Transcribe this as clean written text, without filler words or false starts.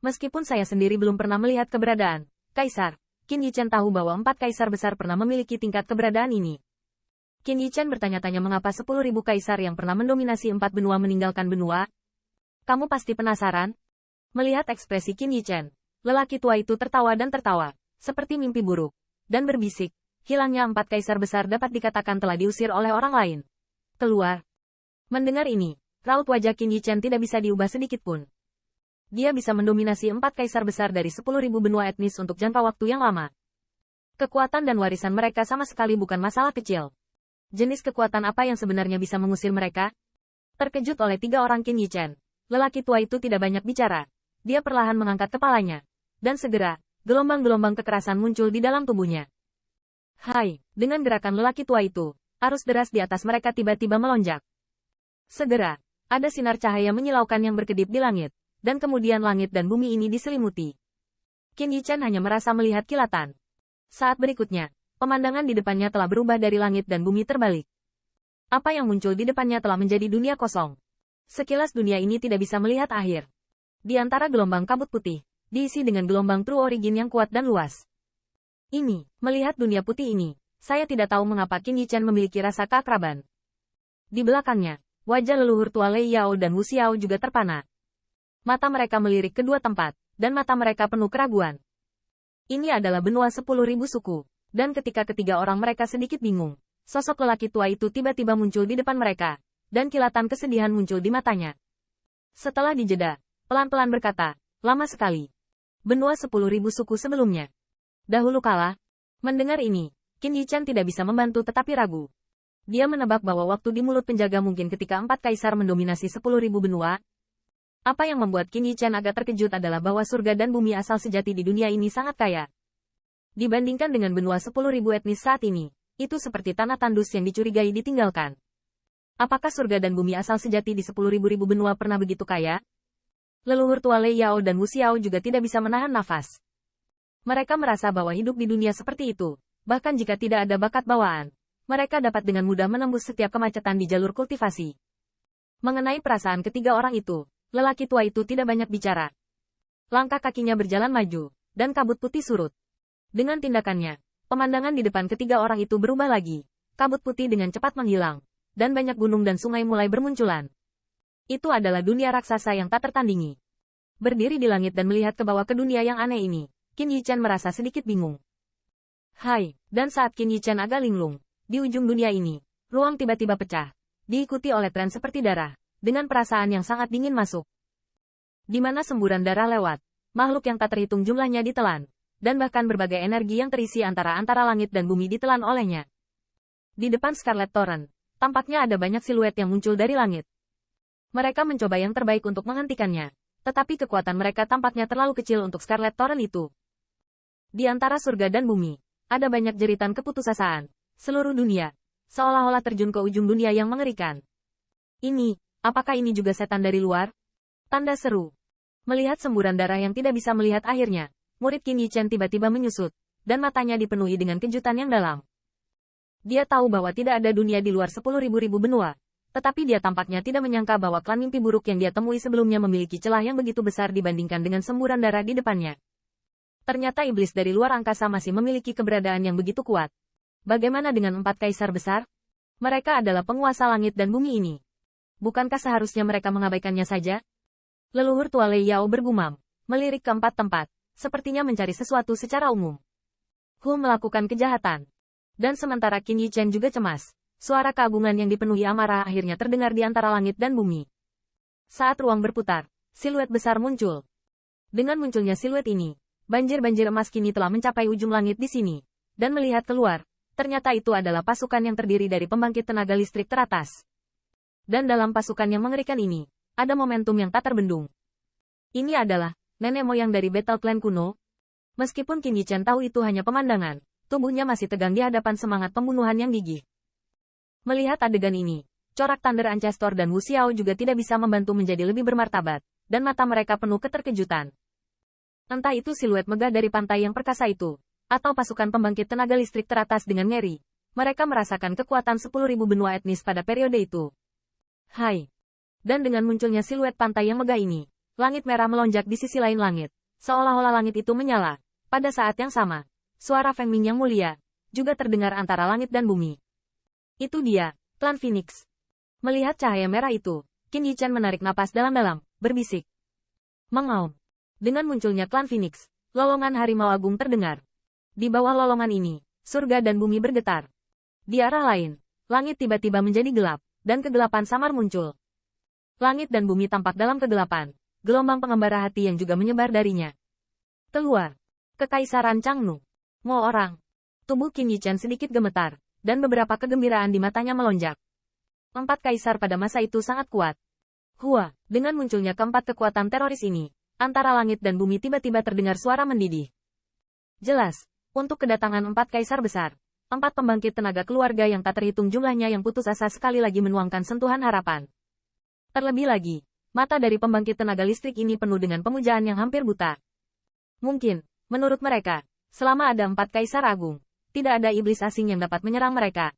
Meskipun saya sendiri belum pernah melihat keberadaan Kaisar, Qin Yichen tahu bahwa 4 kaisar besar pernah memiliki tingkat keberadaan ini. Qin Yichen bertanya-tanya mengapa 10.000 kaisar yang pernah mendominasi 4 benua meninggalkan benua. Kamu pasti penasaran? Melihat ekspresi Qin Yichen, lelaki tua itu tertawa dan tertawa, seperti mimpi buruk, dan berbisik, hilangnya 4 kaisar besar dapat dikatakan telah diusir oleh orang lain. Keluar. Mendengar ini, raut wajah Qin Yichen tidak bisa diubah sedikit pun. Dia bisa mendominasi 4 kaisar besar dari 10.000 benua etnis untuk jangka waktu yang lama. Kekuatan dan warisan mereka sama sekali bukan masalah kecil. Jenis kekuatan apa yang sebenarnya bisa mengusir mereka? Terkejut oleh 3 orang Qin Yichen, lelaki tua itu tidak banyak bicara. Dia perlahan mengangkat kepalanya. Dan segera, gelombang-gelombang kekerasan muncul di dalam tubuhnya. Hai, dengan gerakan lelaki tua itu, arus deras di atas mereka tiba-tiba melonjak. Segera, ada sinar cahaya menyilaukan yang berkedip di langit. Dan kemudian langit dan bumi ini diselimuti. Qin Yichen hanya merasa melihat kilatan. Saat berikutnya, pemandangan di depannya telah berubah dari langit dan bumi terbalik. Apa yang muncul di depannya telah menjadi dunia kosong. Sekilas dunia ini tidak bisa melihat akhir. Di antara gelombang kabut putih, diisi dengan gelombang True Origin yang kuat dan luas. Melihat dunia putih ini, saya tidak tahu mengapa Qin Yichen memiliki rasa keakraban. Di belakangnya, wajah leluhur tua Lei Yao dan Wu Xiao juga terpana. Mata mereka melirik kedua tempat, dan mata mereka penuh keraguan. Ini adalah benua 10.000 suku, dan ketika ketiga orang mereka sedikit bingung, sosok lelaki tua itu tiba-tiba muncul di depan mereka, dan kilatan kesedihan muncul di matanya. Setelah dijeda, pelan-pelan berkata, lama sekali. Benua 10.000 suku sebelumnya. Dahulu kala, mendengar ini, Qin Yichen tidak bisa membantu tetapi ragu. Dia menebak bahwa waktu di mulut penjaga mungkin ketika 4 kaisar mendominasi 10.000 benua. Apa yang membuat Qin Yichen agak terkejut adalah bahwa surga dan bumi asal sejati di dunia ini sangat kaya. Dibandingkan dengan benua 10.000 etnis saat ini, itu seperti tanah tandus yang dicurigai ditinggalkan. Apakah surga dan bumi asal sejati di 10.000 benua pernah begitu kaya? Leluhur tua Lei Yao dan Wu Xiao juga tidak bisa menahan nafas. Mereka merasa bahwa hidup di dunia seperti itu, bahkan jika tidak ada bakat bawaan, mereka dapat dengan mudah menembus setiap kemacetan di jalur kultivasi. Mengenai perasaan ketiga orang itu, lelaki tua itu tidak banyak bicara. Langkah kakinya berjalan maju, dan kabut putih surut. Dengan tindakannya, pemandangan di depan ketiga orang itu berubah lagi. Kabut putih dengan cepat menghilang, dan banyak gunung dan sungai mulai bermunculan. Itu adalah dunia raksasa yang tak tertandingi. Berdiri di langit dan melihat ke bawah ke dunia yang aneh ini, Qin Yichen merasa sedikit bingung. Hai, dan saat Qin Yichen agak linglung, di ujung dunia ini, ruang tiba-tiba pecah, diikuti oleh tren seperti darah. Dengan perasaan yang sangat dingin masuk. Di mana semburan darah lewat, makhluk yang tak terhitung jumlahnya ditelan, dan bahkan berbagai energi yang terisi antara langit dan bumi ditelan olehnya. Di depan Scarlet Torrent, tampaknya ada banyak siluet yang muncul dari langit. Mereka mencoba yang terbaik untuk menghentikannya, tetapi kekuatan mereka tampaknya terlalu kecil untuk Scarlet Torrent itu. Di antara surga dan bumi, ada banyak jeritan keputusasaan. Seluruh dunia, seolah-olah terjun ke ujung dunia yang mengerikan. Apakah ini juga setan dari luar? Tanda seru. Melihat semburan darah yang tidak bisa melihat akhirnya, murid Qin Yichen tiba-tiba menyusut, dan matanya dipenuhi dengan kejutan yang dalam. Dia tahu bahwa tidak ada dunia di luar 10.000 benua, tetapi dia tampaknya tidak menyangka bahwa klan mimpi buruk yang dia temui sebelumnya memiliki celah yang begitu besar dibandingkan dengan semburan darah di depannya. Ternyata iblis dari luar angkasa masih memiliki keberadaan yang begitu kuat. Bagaimana dengan 4 kaisar besar? Mereka adalah penguasa langit dan bumi ini. Bukankah seharusnya mereka mengabaikannya saja? Leluhur tua Lei Yao bergumam, melirik ke 4 tempat, sepertinya mencari sesuatu secara umum. Melakukan kejahatan. Dan sementara Qin Yichen juga cemas, suara keagungan yang dipenuhi amarah akhirnya terdengar di antara langit dan bumi. Saat ruang berputar, siluet besar muncul. Dengan munculnya siluet ini, banjir-banjir emas kini telah mencapai ujung langit di sini. Dan melihat keluar, ternyata itu adalah pasukan yang terdiri dari pembangkit tenaga listrik teratas. Dan dalam pasukan yang mengerikan ini, ada momentum yang tak terbendung. Ini adalah nenek moyang dari Battle Clan kuno. Meskipun Qin Yichen tahu itu hanya pemandangan, tubuhnya masih tegang di hadapan semangat pembunuhan yang gigih. Melihat adegan ini, corak Thunder Ancestor dan Wu Xiao juga tidak bisa membantu menjadi lebih bermartabat, dan mata mereka penuh keterkejutan. Entah itu siluet megah dari pantai yang perkasa itu, atau pasukan pembangkit tenaga listrik teratas dengan ngeri. Mereka merasakan kekuatan 10.000 benua etnis pada periode itu. Hai. Dan dengan munculnya siluet pantai yang megah ini, langit merah melonjak di sisi lain langit. Seolah-olah langit itu menyala. Pada saat yang sama, suara Feng Ming yang mulia juga terdengar antara langit dan bumi. Itu dia, klan Phoenix. Melihat cahaya merah itu, Qin Yichan menarik napas dalam-dalam, berbisik. Mengaum. Dengan munculnya klan Phoenix, lolongan harimau agung terdengar. Di bawah lolongan ini, surga dan bumi bergetar. Di arah lain, langit tiba-tiba menjadi gelap, dan kegelapan samar muncul. Langit dan bumi tampak dalam kegelapan, gelombang pengembara hati yang juga menyebar darinya. Keluar. Kekaisaran Changnu. Mo orang. Tubuh Qin Yichan sedikit gemetar, dan beberapa kegembiraan di matanya melonjak. 4 kaisar pada masa itu sangat kuat. Hua, dengan munculnya keempat kekuatan teroris ini, antara langit dan bumi tiba-tiba terdengar suara mendidih. Jelas, untuk kedatangan 4 kaisar besar, 4 pembangkit tenaga keluarga yang tak terhitung jumlahnya yang putus asa sekali lagi menuangkan sentuhan harapan. Terlebih lagi, mata dari pembangkit tenaga listrik ini penuh dengan pemujaan yang hampir buta. Mungkin, menurut mereka, selama ada 4 kaisar agung, tidak ada iblis asing yang dapat menyerang mereka.